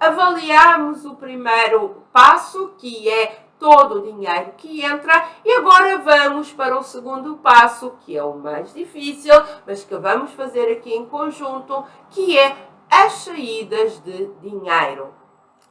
avaliamos o primeiro passo, que é todo o dinheiro que entra, e agora vamos para o segundo passo, que é o mais difícil, mas que vamos fazer aqui em conjunto, que é as saídas de dinheiro.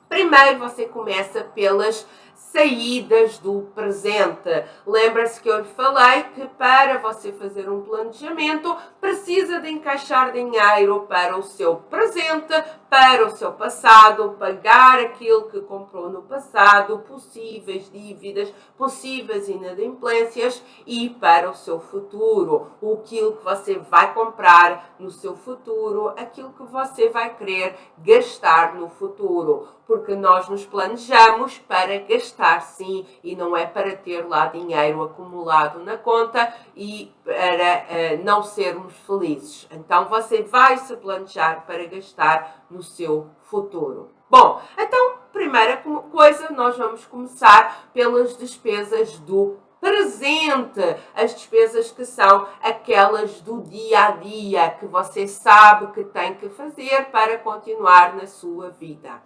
Primeiro você começa pelas saídas do presente. Lembra-se que eu lhe falei que para você fazer um planejamento precisa de encaixar dinheiro para o seu presente, para o seu passado, pagar aquilo que comprou no passado, possíveis dívidas, possíveis inadimplências e para o seu futuro, aquilo que você vai comprar no seu futuro, aquilo que você vai querer gastar no futuro, porque nós nos planejamos para gastar sim e não é para ter lá dinheiro acumulado na conta e para não sermos felizes. Então você vai se planejar para gastar no seu futuro. Bom, então, primeira coisa, nós vamos começar pelas despesas do presente, as despesas que são aquelas do dia a dia, que você sabe que tem que fazer para continuar na sua vida.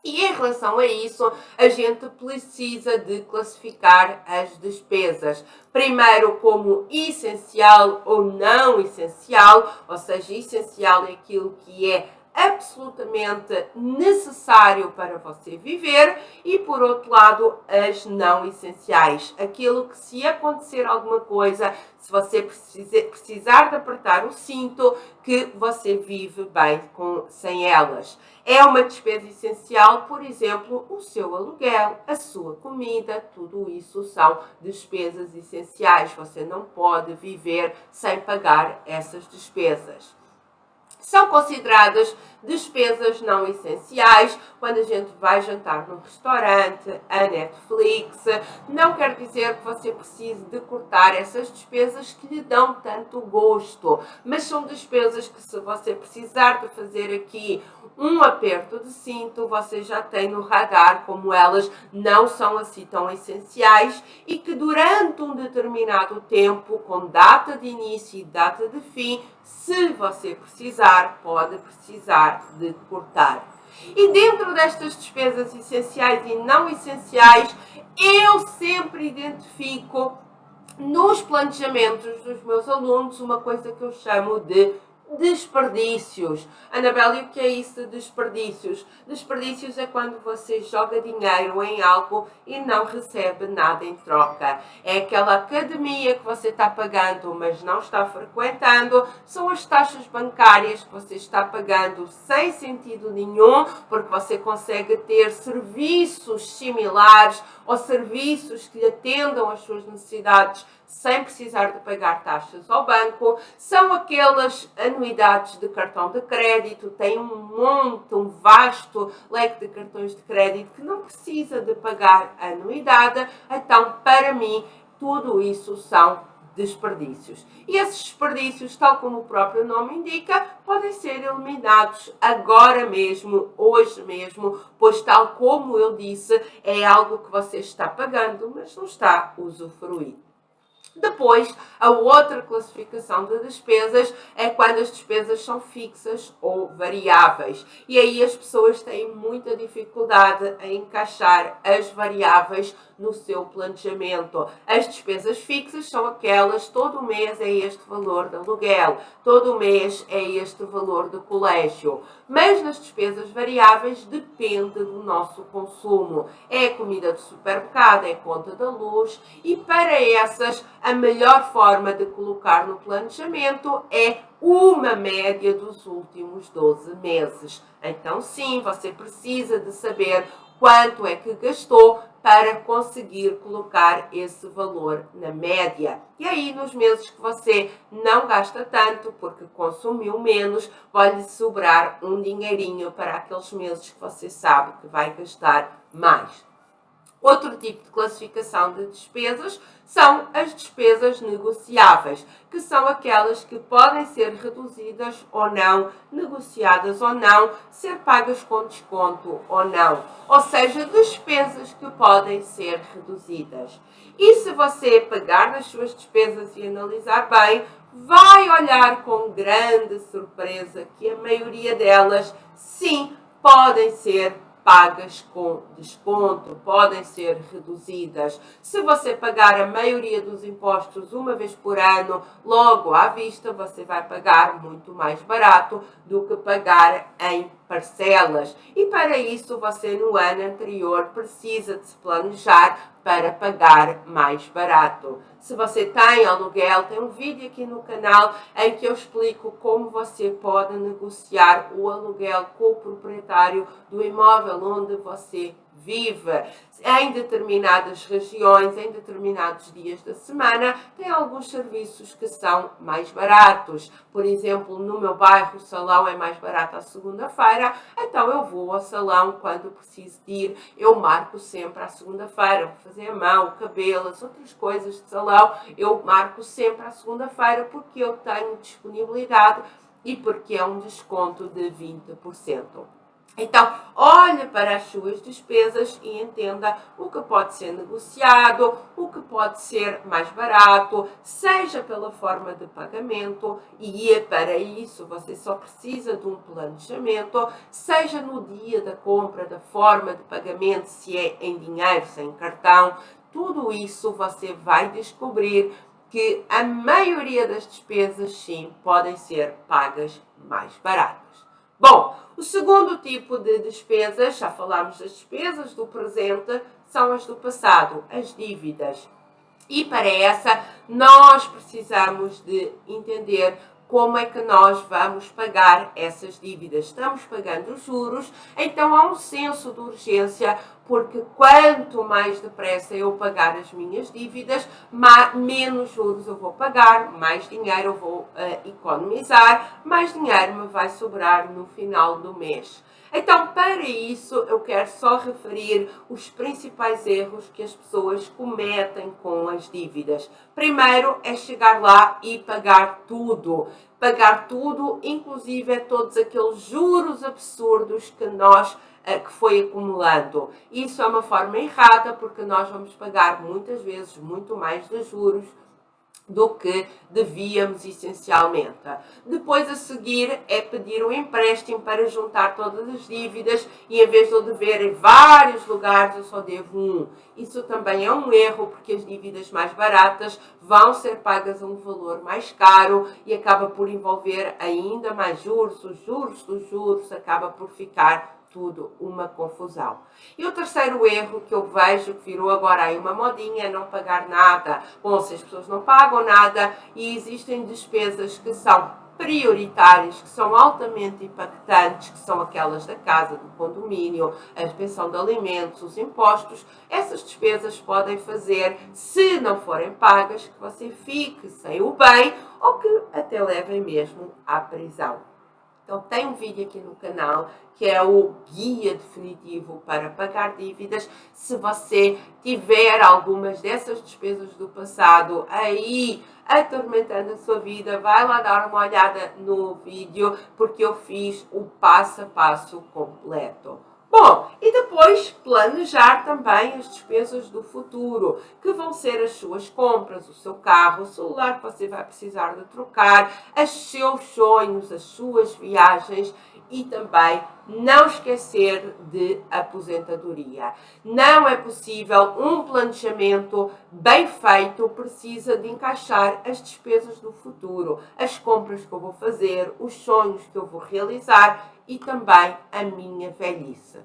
E em relação a isso, a gente precisa de classificar as despesas. Primeiro como essencial ou não essencial, ou seja, essencial é aquilo que é absolutamente necessário para você viver e, por outro lado, as não essenciais. Aquilo que, se acontecer alguma coisa, se você precisar de apertar o cinto, que você vive bem sem elas. É uma despesa essencial, por exemplo, o seu aluguel, a sua comida, tudo isso são despesas essenciais. Você não pode viver sem pagar essas despesas. São consideradas despesas não essenciais quando a gente vai jantar num restaurante, a Netflix. Não quer dizer que você precise de cortar essas despesas que lhe dão tanto gosto, mas são despesas que, se você precisar de fazer aqui um aperto de cinto, você já tem no radar como elas não são assim tão essenciais e que durante um determinado tempo, com data de início e data de fim, se você precisar, pode precisar de cortar. E dentro destas despesas essenciais e não essenciais, eu sempre identifico nos planejamentos dos meus alunos uma coisa que eu chamo de desperdícios. Anabela, e o que é isso de desperdícios? Desperdícios é quando você joga dinheiro em algo e não recebe nada em troca. É aquela academia que você está pagando, mas não está frequentando. São as taxas bancárias que você está pagando sem sentido nenhum, porque você consegue ter serviços similares ou serviços que lhe atendam às suas necessidades sem precisar de pagar taxas ao banco. São aquelas anuidades de cartão de crédito, tem um vasto leque de cartões de crédito que não precisa de pagar anuidade. Então, para mim, tudo isso são desperdícios. E esses desperdícios, tal como o próprio nome indica, podem ser eliminados agora mesmo, hoje mesmo, pois, tal como eu disse, é algo que você está pagando, mas não está a usufruir. Depois, a outra classificação de despesas é quando as despesas são fixas ou variáveis. E aí as pessoas têm muita dificuldade em encaixar as variáveis no seu planejamento. As despesas fixas são aquelas, todo mês é este valor de aluguel, todo mês é este valor de colégio. Mas nas despesas variáveis depende do nosso consumo. É a comida do supermercado, é a conta da luz, e para essas a melhor forma de colocar no planejamento é uma média dos últimos 12 meses. Então sim, você precisa de saber quanto é que gastou para conseguir colocar esse valor na média. E aí, nos meses que você não gasta tanto, porque consumiu menos, vai-lhe sobrar um dinheirinho para aqueles meses que você sabe que vai gastar mais. Outro tipo de classificação de despesas são as despesas negociáveis, que são aquelas que podem ser reduzidas ou não, negociadas ou não, ser pagas com desconto ou não. Ou seja, despesas que podem ser reduzidas. E se você pegar nas suas despesas e analisar bem, vai olhar com grande surpresa que a maioria delas, sim, podem ser pagas com desconto, podem ser reduzidas. Se você pagar a maioria dos impostos uma vez por ano, logo à vista, você vai pagar muito mais barato do que pagar em parcelas. E para isso, você no ano anterior precisa de se planejar para pagar mais barato. Se você tem aluguel, tem um vídeo aqui no canal em que eu explico como você pode negociar o aluguel com o proprietário do imóvel onde você vive. Em determinadas regiões, em determinados dias da semana, tem alguns serviços que são mais baratos. Por exemplo, no meu bairro o salão é mais barato à segunda-feira, então eu vou ao salão quando preciso de ir. Eu marco sempre à segunda-feira, vou fazer a mão, o cabelo, as outras coisas de salão, eu marco sempre à segunda-feira porque eu tenho disponibilidade e porque é um desconto de 20%. Então, olhe para as suas despesas e entenda o que pode ser negociado, o que pode ser mais barato, seja pela forma de pagamento, e para isso você só precisa de um planejamento, seja no dia da compra, da forma de pagamento, se é em dinheiro, se é em cartão, tudo isso você vai descobrir que a maioria das despesas, sim, podem ser pagas mais baratas. Bom, o segundo tipo de despesas, já falámos das despesas do presente, são as do passado, as dívidas. E para essa, nós precisamos de entender como é que nós vamos pagar essas dívidas. Estamos pagando juros, então há um senso de urgência, porque quanto mais depressa eu pagar as minhas dívidas, menos juros eu vou pagar, mais dinheiro eu vou economizar, mais dinheiro me vai sobrar no final do mês. Então, para isso, eu quero só referir os principais erros que as pessoas cometem com as dívidas. Primeiro é chegar lá e pagar tudo. Pagar tudo, inclusive todos aqueles juros absurdos que foi acumulando. Isso é uma forma errada, porque nós vamos pagar muitas vezes muito mais de juros do que devíamos essencialmente. Depois a seguir é pedir um empréstimo para juntar todas as dívidas e em vez de eu dever em vários lugares eu só devo um. Isso também é um erro porque as dívidas mais baratas vão ser pagas a um valor mais caro e acaba por envolver ainda mais juros, os juros dos juros, acaba por ficar tudo uma confusão. E o terceiro erro que eu vejo que virou agora aí uma modinha é não pagar nada. Bom, se as pessoas não pagam nada e existem despesas que são prioritárias, que são altamente impactantes, que são aquelas da casa, do condomínio, a pensão de alimentos, os impostos, essas despesas podem fazer, se não forem pagas, que você fique sem o bem ou que até levem mesmo à prisão. Então tem um vídeo aqui no canal que é o guia definitivo para pagar dívidas. Se você tiver algumas dessas despesas do passado aí atormentando a sua vida, vai lá dar uma olhada no vídeo porque eu fiz o passo a passo completo. Bom, e depois planejar também as despesas do futuro, que vão ser as suas compras, o seu carro, o celular que você vai precisar de trocar, os seus sonhos, as suas viagens e também não esquecer de aposentadoria. Não é possível um planejamento bem feito, precisa de encaixar as despesas do futuro, as compras que eu vou fazer, os sonhos que eu vou realizar e também a minha velhice.